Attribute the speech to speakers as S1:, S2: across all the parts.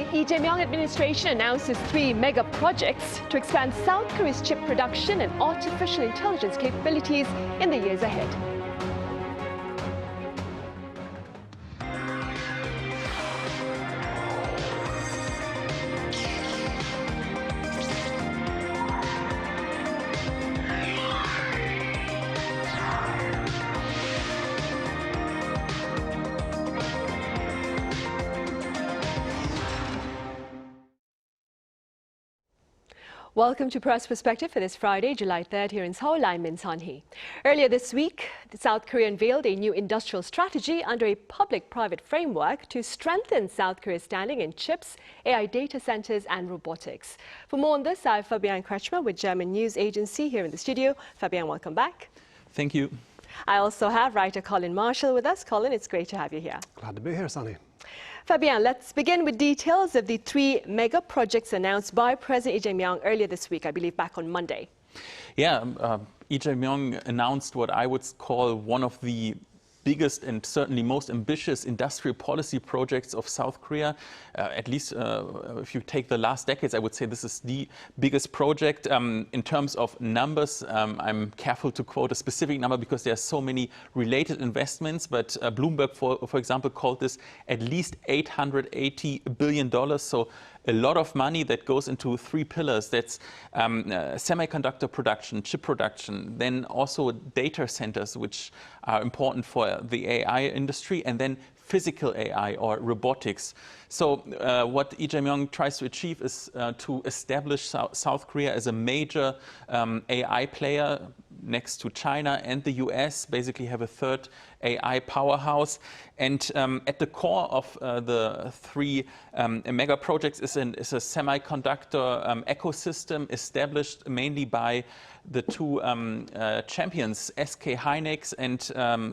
S1: The Lee Jae Myung administration announces 3 mega projects to expand South Korea's chip production and artificial intelligence capabilities in the years ahead. Welcome to Press Perspective for this Friday, July 3rd, here in Seoul. I'm Min Sun-hee. Earlier this week, South Korea unveiled a new industrial strategy under a public-private framework to strengthen South Korea's standing in chips, AI data centers, and robotics. For more on this, I have Fabian Kretschmer with German news agency here in the studio. Fabian, welcome back.
S2: Thank you.
S1: I also have writer Colin Marshall with us. Colin, it's great to have you here.
S3: Glad to be here, Sunny.
S1: Fabian, let's begin with details of the 3 mega projects announced by President Lee Jae Myung earlier this week, I believe back on Monday.
S2: Yeah, Lee Jae Myung announced what I would call one of the biggest and certainly most ambitious industrial policy projects of South Korea. At least if you take the last decades, I would say this is the biggest project. In terms of numbers, I'm careful to quote a specific number because there are so many related investments, but Bloomberg, for example, called this at least $880 billion. So a lot of money that goes into 3 pillars. That's semiconductor production, chip production, then also data centers, which are important for the AI industry, and then physical AI or robotics. So what Lee Jae Myung tries to achieve is to establish South Korea as a major AI player next to China and the US, basically have a third AI powerhouse. And at the core of the 3 mega projects is a semiconductor ecosystem established mainly by the 2 champions, SK Hynix and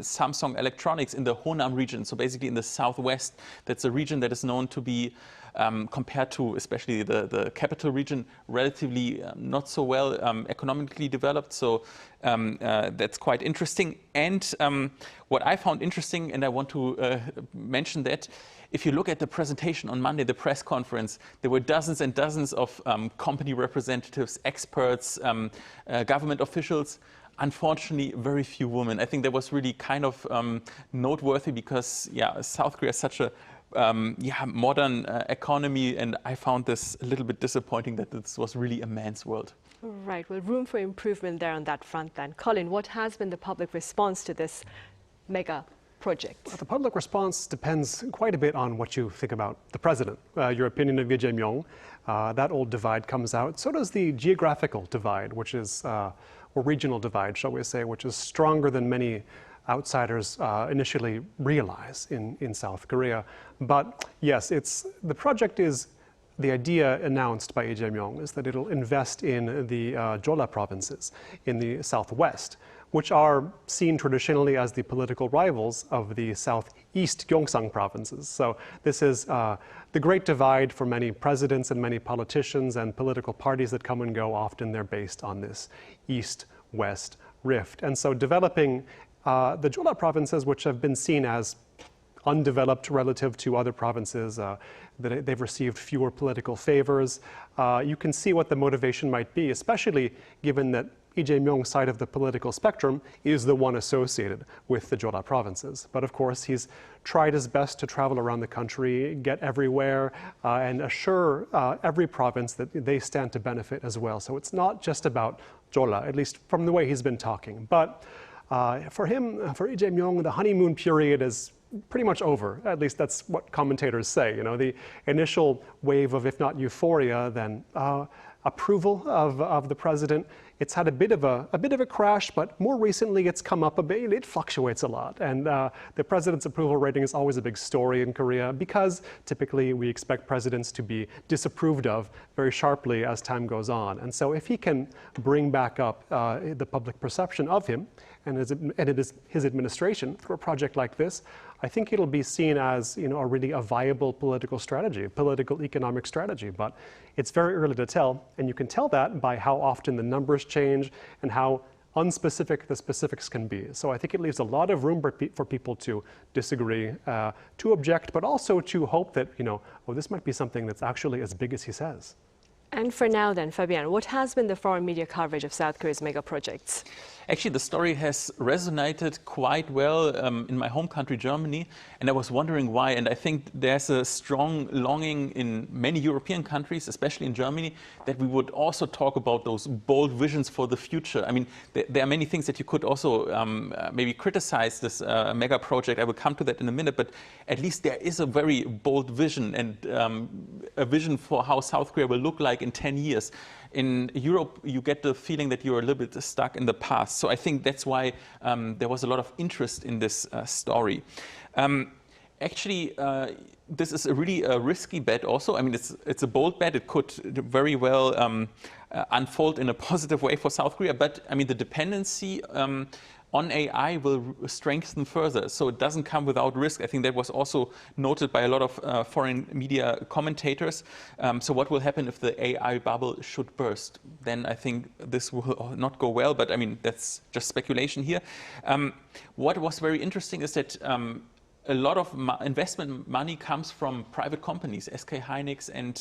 S2: Samsung Electronics in the Honam region, so basically in the southwest. That's a region that is known to be, compared to especially the capital region, relatively not so well economically developed. So that's quite interesting. And what I found interesting, and I want to mention that, if you look at the presentation on Monday, the press conference, there were dozens and dozens of company representatives, experts, government officials. Unfortunately, very few women. I think that was really kind of noteworthy because, yeah, South Korea is such a modern economy, and I found this a little bit disappointing that this was really a man's world.
S1: Right. Well, room for improvement there on that front then. Colin, what has been the public response to this mega project?
S3: Well, the public response depends quite a bit on what you think about the president. Your opinion of Lee Jae Myung, that old divide comes out. So does the geographical divide, which is, or regional divide, shall we say, which is stronger than many outsiders initially realize in South Korea. But yes, the project is, the idea announced by Lee Jae Myung is that it'll invest in the Jeolla provinces in the southwest, which are seen traditionally as the political rivals of the southeast Gyeongsang provinces. So this is the great divide for many presidents and many politicians and political parties that come and go. Often they're based on this east-west rift. And so developing the Jeolla provinces, which have been seen as undeveloped relative to other provinces, that they've received fewer political favors. You can see what the motivation might be, especially given that Lee Jae Myung's side of the political spectrum is the one associated with the Jeolla provinces. But of course, he's tried his best to travel around the country, get everywhere, and assure every province that they stand to benefit as well. So it's not just about Jeolla, at least from the way he's been talking. But for him, for Lee Jae Myung, the honeymoon period is pretty much over. At least that's what commentators say. You know, the initial wave of, if not euphoria, then approval of the president. It's had a bit of a crash, but more recently it's come up a bit. It fluctuates a lot, and the president's approval rating is always a big story in Korea because typically we expect presidents to be disapproved of very sharply as time goes on. And so if he can bring back up the public perception of him and his administration through a project like this, I think it'll be seen as, you know, a viable political strategy, a political economic strategy. But it's very early to tell, and you can tell that by how often the numbers change and how unspecific the specifics can be. So I think it leaves a lot of room for people to disagree, to object, but also to hope that, oh, this might be something that's actually as big as he says.
S1: And for now then, Fabian, what has been the foreign media coverage of South Korea's mega projects?
S2: Actually, the story has resonated quite well in my home country, Germany, and I was wondering why. And I think there's a strong longing in many European countries, especially in Germany, that we would also talk about those bold visions for the future. I mean, there are many things that you could also maybe criticize this mega project. I will come to that in a minute, but at least there is a very bold vision and a vision for how South Korea will look like in 10 years. In Europe, you get the feeling that you're a little bit stuck in the past. So I think that's why there was a lot of interest in this story. Actually, this is a really risky bet also. I mean, it's a bold bet. It could very well unfold in a positive way for South Korea. But I mean, the dependency on AI will strengthen further. So it doesn't come without risk. I think that was also noted by a lot of foreign media commentators. So what will happen if the AI bubble should burst? Then I think this will not go well, but I mean, that's just speculation here. What was very interesting is that a lot of investment money comes from private companies, SK Hynix and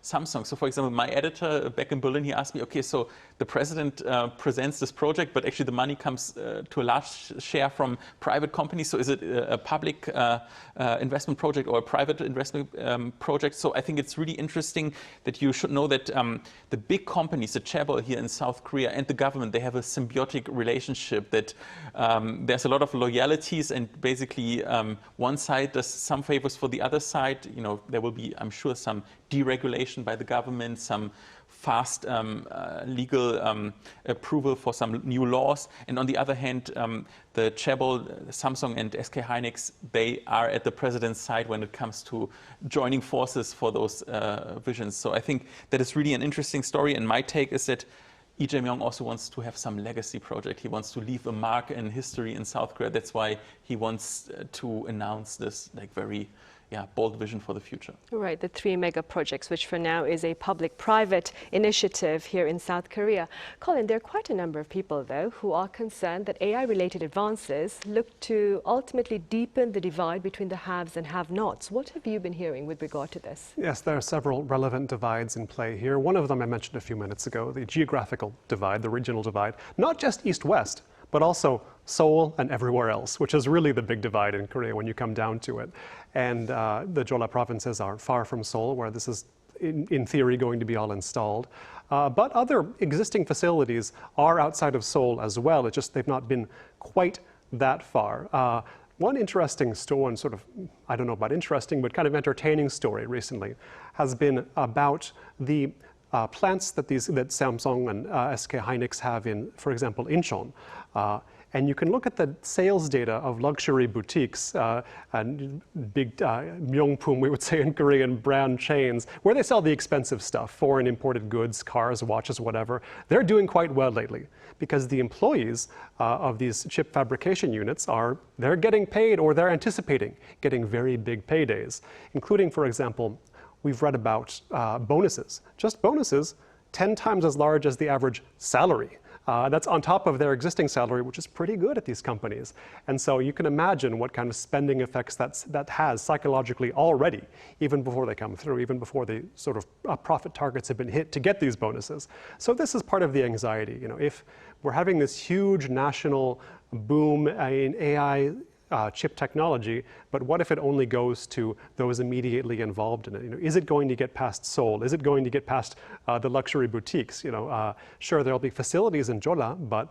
S2: Samsung. So for example, my editor back in Berlin, he asked me, okay, so the president presents this project, but actually the money comes to a large share from private companies. So is it a public investment project or a private investment project? So I think it's really interesting that you should know that the big companies, the chaebol here in South Korea and the government, they have a symbiotic relationship, that there's a lot of loyalties, and basically one side does some favors for the other side. There will be, I'm sure, some deregulation by the government, some fast legal approval for some new laws. And on the other hand, the chaebol, Samsung and SK Hynix, they are at the president's side when it comes to joining forces for those visions. So I think that is really an interesting story. And my take is that Lee Jae Myung also wants to have some legacy project. He wants to leave a mark in history in South Korea. That's why he wants to announce this very bold vision for the future.
S1: Right, the 3 mega projects, which for now is a public-private initiative here in South Korea. Colin, there are quite a number of people, though, who are concerned that AI-related advances look to ultimately deepen the divide between the haves and have-nots. What have you been hearing with regard to this? Yes,
S3: there are several relevant divides in play here. One of them I mentioned a few minutes ago, the geographical divide, the regional divide, not just east-west, but also Seoul and everywhere else, which is really the big divide in Korea when you come down to it. And the Jeolla provinces are far from Seoul, where this is, in theory, going to be all installed. But other existing facilities are outside of Seoul as well. It's just they've not been quite that far. One interesting story, sort of, I don't know about interesting, but kind of entertaining story recently, has been about the plants that Samsung and SK Hynix have in, for example, Incheon. And you can look at the sales data of luxury boutiques and big Myeongpum, we would say in Korean, brand chains, where they sell the expensive stuff, foreign imported goods, cars, watches, whatever. They're doing quite well lately because the employees of these chip fabrication units they're getting paid, or they're anticipating getting very big paydays, including, for example, we've read about bonuses, just bonuses 10 times as large as the average salary. That's on top of their existing salary, which is pretty good at these companies. And so you can imagine what kind of spending effects that has psychologically already, even before they come through, even before the sort of profit targets have been hit to get these bonuses. So this is part of the anxiety. If we're having this huge national boom in AI chip technology, but what if it only goes to those immediately involved in it? Is it going to get past Seoul? Is it going to get past the luxury boutiques? Sure, there'll be facilities in Jeolla, but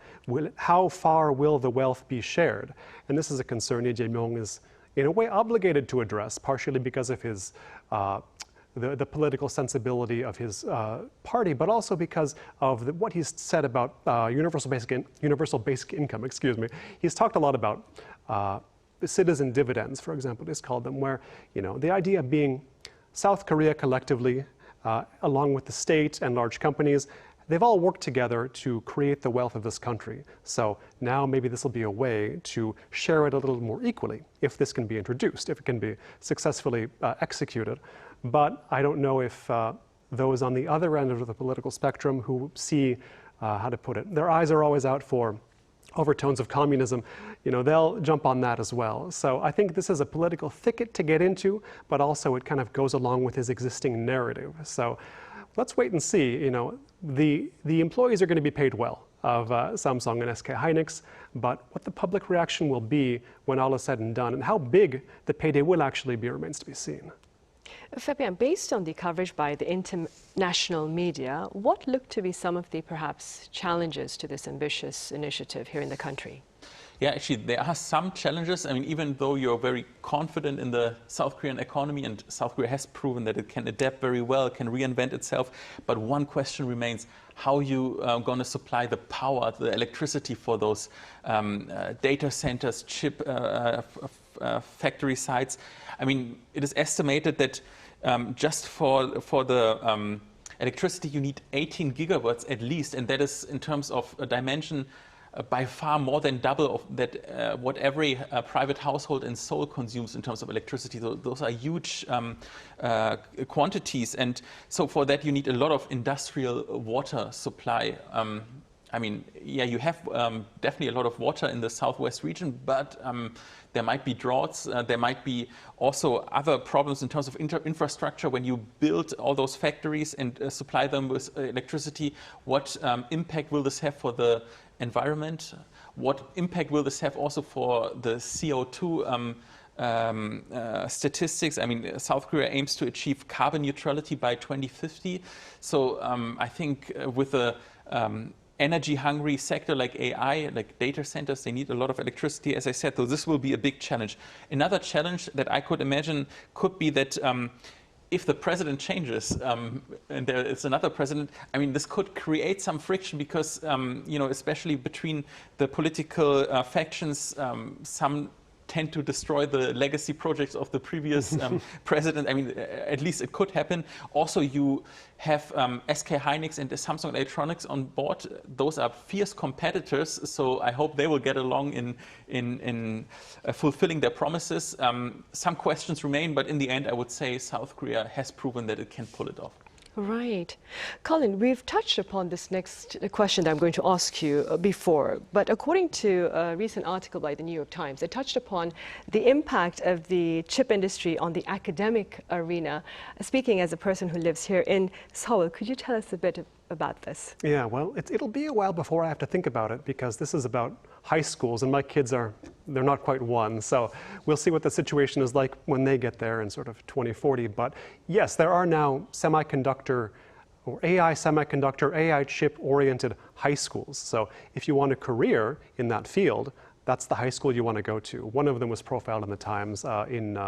S3: how far will the wealth be shared? And this is a concern Lee Jae Myung is, in a way, obligated to address, partially because of his the political sensibility of his party, but also because of what he's said about universal basic income. He's talked a lot about citizen dividends, for example, he's called them, where the idea being South Korea collectively, along with the state and large companies, they've all worked together to create the wealth of this country. So now maybe this will be a way to share it a little more equally, if this can be introduced, if it can be successfully executed. But I don't know if those on the other end of the political spectrum who see how to put it, their eyes are always out for overtones of communism, they'll jump on that as well. So I think this is a political thicket to get into, but also it kind of goes along with his existing narrative. So let's wait and see. The employees are going to be paid well of Samsung and SK Hynix, but what the public reaction will be when all is said and done and how big the payday will actually be remains to be seen.
S1: Fabian, based on the coverage by the international media, what look to be some of the perhaps challenges to this ambitious initiative here in the country?
S2: Yeah, actually, there are some challenges. I mean, even though you're very confident in the South Korean economy, and South Korea has proven that it can adapt very well, can reinvent itself, but one question remains, how are you going to supply the power, the electricity for those data centers, chip factory sites? I mean, it is estimated that just for the electricity, you need 18 gigawatts at least, and that is in terms of a dimension by far more than double of that what every private household in Seoul consumes in terms of electricity. Those are huge quantities, and so for that you need a lot of industrial water supply. I mean, yeah, you have definitely a lot of water in the southwest region, but there might be droughts. There might be also other problems in terms of infrastructure when you build all those factories and supply them with electricity. What impact will this have for the environment? What impact will this have also for the CO2 statistics? I mean, South Korea aims to achieve carbon neutrality by 2050. So I think with a energy-hungry sector like AI, like data centers, they need a lot of electricity, as I said, so this will be a big challenge. Another challenge that I could imagine could be that if the president changes and there is another president, I mean, this could create some friction because, especially between the political factions, some tend to destroy the legacy projects of the previous president. I mean, at least it could happen. Also, you have SK Hynix and Samsung Electronics on board. Those are fierce competitors, so I hope they will get along in fulfilling their promises. Some questions remain, but in the end, I would say South Korea has proven that it can pull it off.
S1: Right. Colin, we've touched upon this next question that I'm going to ask you before, but according to a recent article by the New York Times, it touched upon the impact of the chip industry on the academic arena. Speaking as a person who lives here in Seoul, could you tell us a bit about this?
S3: Yeah, well, it'll be a while before I have to think about it because this is about high schools and my kids they're not quite one. So we'll see what the situation is like when they get there in sort of 2040. But yes, there are now semiconductor or AI chip oriented high schools. So if you want a career in that field, that's the high school you want to go to. One of them was profiled in the Times in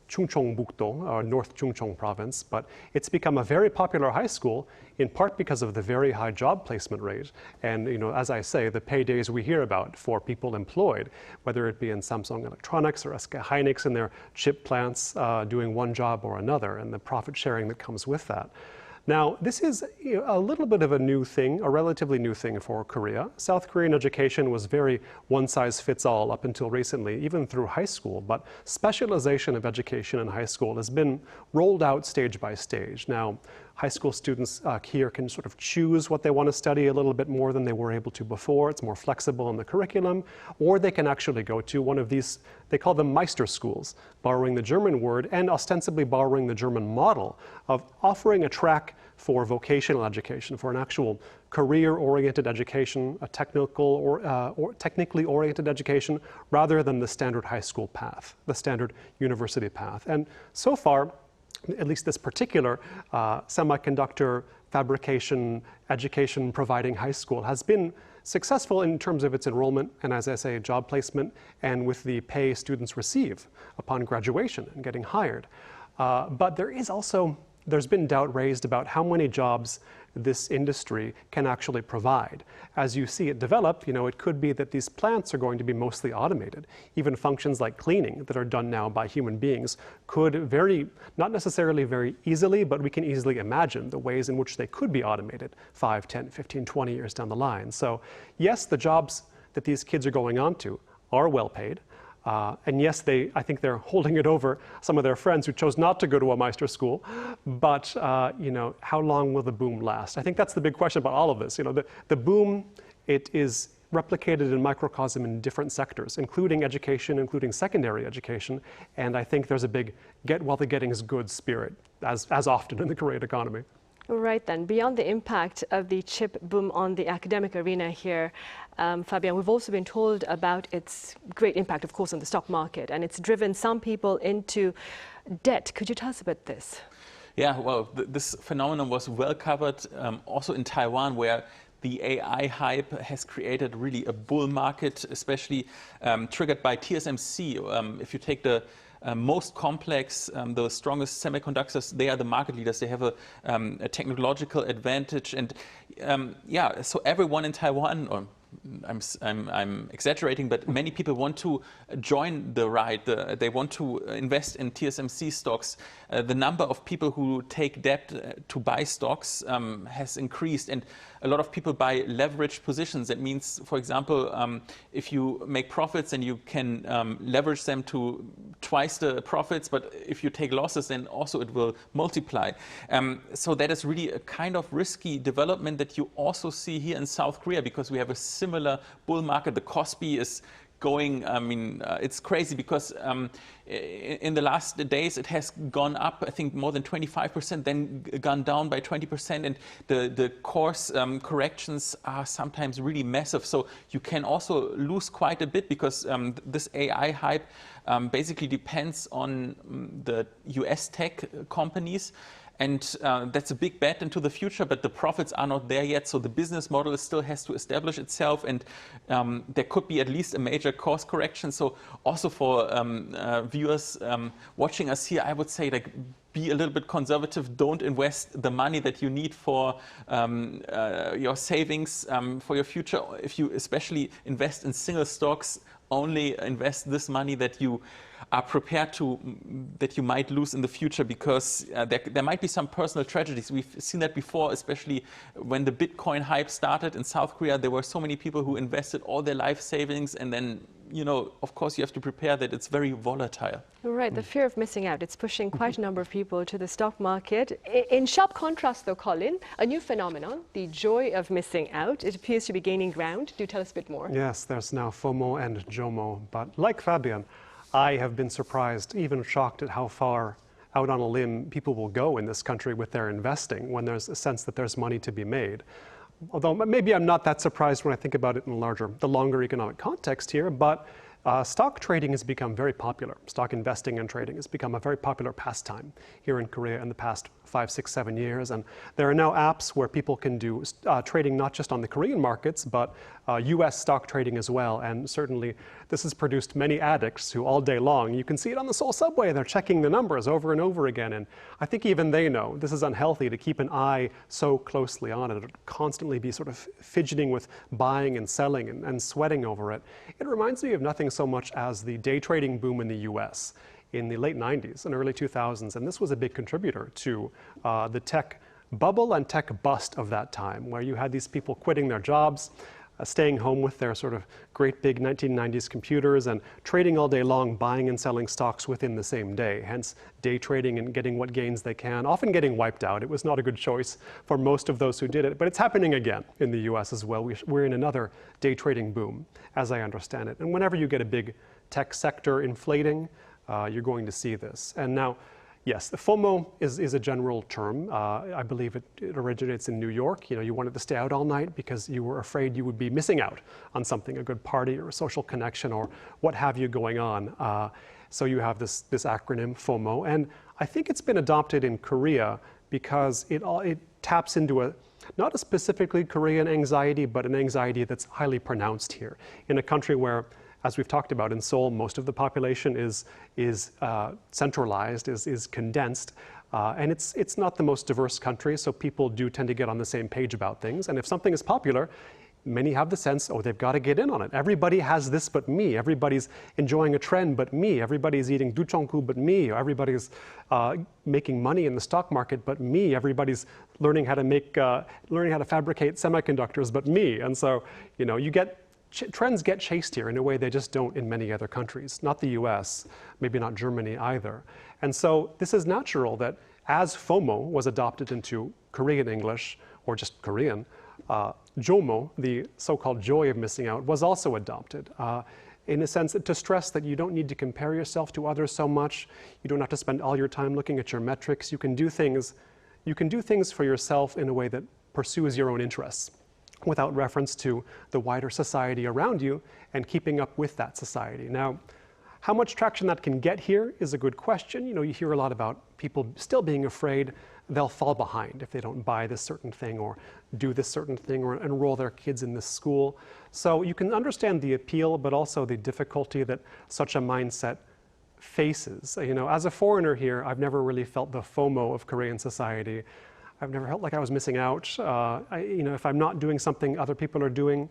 S3: Chungcheongbuk-do, North Chungcheong province, but it's become a very popular high school in part because of the very high job placement rate. And as I say, the paydays we hear about for people employed, whether it be in Samsung Electronics or SK Hynix in their chip plants doing one job or another, and the profit sharing that comes with that. Now, this is a little bit of a new thing, a relatively new thing for Korea. South Korean education was very one-size-fits-all up until recently, even through high school, but specialization of education in high school has been rolled out stage by stage. Now, high school students here can sort of choose what they want to study a little bit more than they were able to before. It's more flexible in the curriculum, or they can actually go to one of these, they call them Meister schools, borrowing the German word and ostensibly borrowing the German model of offering a track for vocational education, for an actual career-oriented education, a technical or technically oriented education, rather than the standard high school path, the standard university path. And so far, at least this particular semiconductor fabrication education providing high school has been successful in terms of its enrollment and, as I say, job placement and with the pay students receive upon graduation and getting hired. But there's been doubt raised about how many jobs this industry can actually provide. As you see it develop, it could be that these plants are going to be mostly automated. Even functions like cleaning that are done now by human beings could not necessarily very easily, but we can easily imagine the ways in which they could be automated 5, 10, 15, 20 years down the line. So yes, the jobs that these kids are going on to are well paid. And yes, I think they're holding it over some of their friends who chose not to go to a Meister school. But how long will the boom last? I think that's the big question about all of this. The boom, it is replicated in microcosm in different sectors, including education, including secondary education. And I think there's a big get while the getting's good spirit, as often in the Korean economy.
S1: Right then, beyond the impact of the chip boom on the academic arena here, Fabian, we've also been told about its great impact, of course, on the stock market, and it's driven some people into debt. Could you tell us about this?
S2: Yeah, well, this phenomenon was well covered also in Taiwan, where the AI hype has created really a bull market, especially triggered by TSMC. If you take the most complex, the strongest semiconductors, they are the market leaders. They have a technological advantage, and so everyone in Taiwan, or I'm exaggerating, but many people want to join the ride. They want to invest in TSMC stocks. The number of people who take debt to buy stocks has increased, and a lot of people buy leveraged positions. That means, for example, if you make profits and you can leverage them to twice the profits, but if you take losses, then also it will multiply. So that is really a kind of risky development that you also see here in South Korea, because we have a similar bull market. The Kospi is going, it's crazy because in the last days it has gone up, I think, more than 25%, then gone down by 20%, and the course corrections are sometimes really massive. So you can also lose quite a bit, because this AI hype basically depends on the US tech companies. And that's a big bet into the future, but the profits are not there yet. So the business model still has to establish itself, and there could be at least a major course correction. So also for viewers watching us here, I would say, like, be a little bit conservative. Don't invest the money that you need for your savings for your future. If you especially invest in single stocks, only invest this money that you are prepared to, that you might lose in the future, because there might be some personal tragedies. We've seen that before, especially when the Bitcoin hype started in South Korea. There were so many people who invested all their life savings, and then, of course, you have to prepare that it's very volatile.
S1: Right, the fear of missing out, it's pushing quite a number of people to the stock market. In sharp contrast, though, Colin, a new phenomenon, the joy of missing out, it appears to be gaining ground. Do tell us a bit more.
S3: Yes, there's now FOMO and JOMO, but like Fabian, I have been surprised, even shocked at how far out on a limb people will go in this country with their investing when there's a sense that there's money to be made. Although maybe I'm not that surprised when I think about it in the longer economic context here, but stock trading has become very popular. Stock investing and trading has become a very popular pastime here in Korea in the past 5, 6, 7 years. And there are now apps where people can do trading not just on the Korean markets, but US stock trading as well. And certainly this has produced many addicts who all day long, you can see it on the Seoul subway, they're checking the numbers over and over again. And I think even they know this is unhealthy to keep an eye so closely on it, constantly be sort of fidgeting with buying and selling and sweating over it. It reminds me of nothing so much as the day trading boom in the US in the late 90s and early 2000s. And this was a big contributor to the tech bubble and tech bust of that time, where you had these people quitting their jobs, staying home with their sort of great big 1990s computers and trading all day long, buying and selling stocks within the same day. Hence, day trading and getting what gains they can, often getting wiped out. It was not a good choice for most of those who did it, but it's happening again in the US as well. We're in another day trading boom, as I understand it. And whenever you get a big tech sector inflating, you're going to see this. And now, yes, the FOMO is a general term. I believe it originates in New York. You wanted to stay out all night because you were afraid you would be missing out on something, a good party or a social connection or what have you going on. So you have this acronym FOMO. And I think it's been adopted in Korea because it taps into not a specifically Korean anxiety, but an anxiety that's highly pronounced here in a country where, as we've talked about in Seoul, most of the population is centralized, is condensed, and it's not the most diverse country, so people do tend to get on the same page about things. And if something is popular, many have the sense, oh, they've got to get in on it. Everybody has this but me. Everybody's enjoying a trend but me. Everybody's eating ducheonggu but me. Everybody's making money in the stock market but me. Everybody's learning how to fabricate semiconductors but me. And so, you get trends get chased here in a way they just don't in many other countries, not the US, maybe not Germany either. And so this is natural that as FOMO was adopted into Korean English, or just Korean, JOMO, the so-called joy of missing out, was also adopted. In a sense, to stress that you don't need to compare yourself to others so much. You don't have to spend all your time looking at your metrics. You can do things for yourself in a way that pursues your own interests without reference to the wider society around you and keeping up with that society. Now, how much traction that can get here is a good question. You know, you hear a lot about people still being afraid they'll fall behind if they don't buy this certain thing or do this certain thing or enroll their kids in this school. So you can understand the appeal, but also the difficulty that such a mindset faces. You know, as a foreigner here, I've never really felt the FOMO of Korean society. I've never felt like I was missing out. You know, if I'm not doing something other people are doing,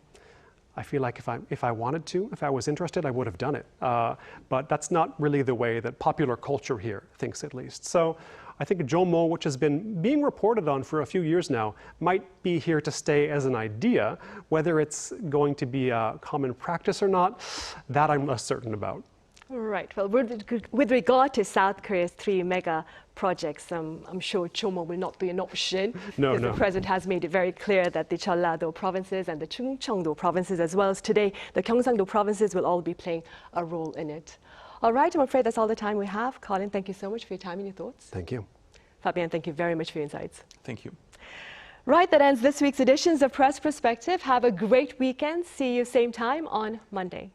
S3: I feel like if I wanted to, if I was interested, I would have done it. But that's not really the way that popular culture here thinks, at least. So I think JOMO, which has been being reported on for a few years now, might be here to stay as an idea. Whether it's going to be a common practice or not, that I'm less certain about.
S1: Right. Well, with regard to South Korea's 3 mega projects, I'm sure JOMO will not be an option.
S3: No.
S1: The president has made it very clear that the Jeollado provinces and the Chungcheongdo provinces, as well as today the Gyeongsangdo provinces, will all be playing a role in it. All right, I'm afraid that's all the time we have. Colin, thank you so much for your time and your thoughts.
S3: Thank you.
S1: Fabian, thank you very much for your insights.
S2: Thank you.
S1: Right, that ends this week's editions of Press Perspective. Have a great weekend. See you same time on Monday.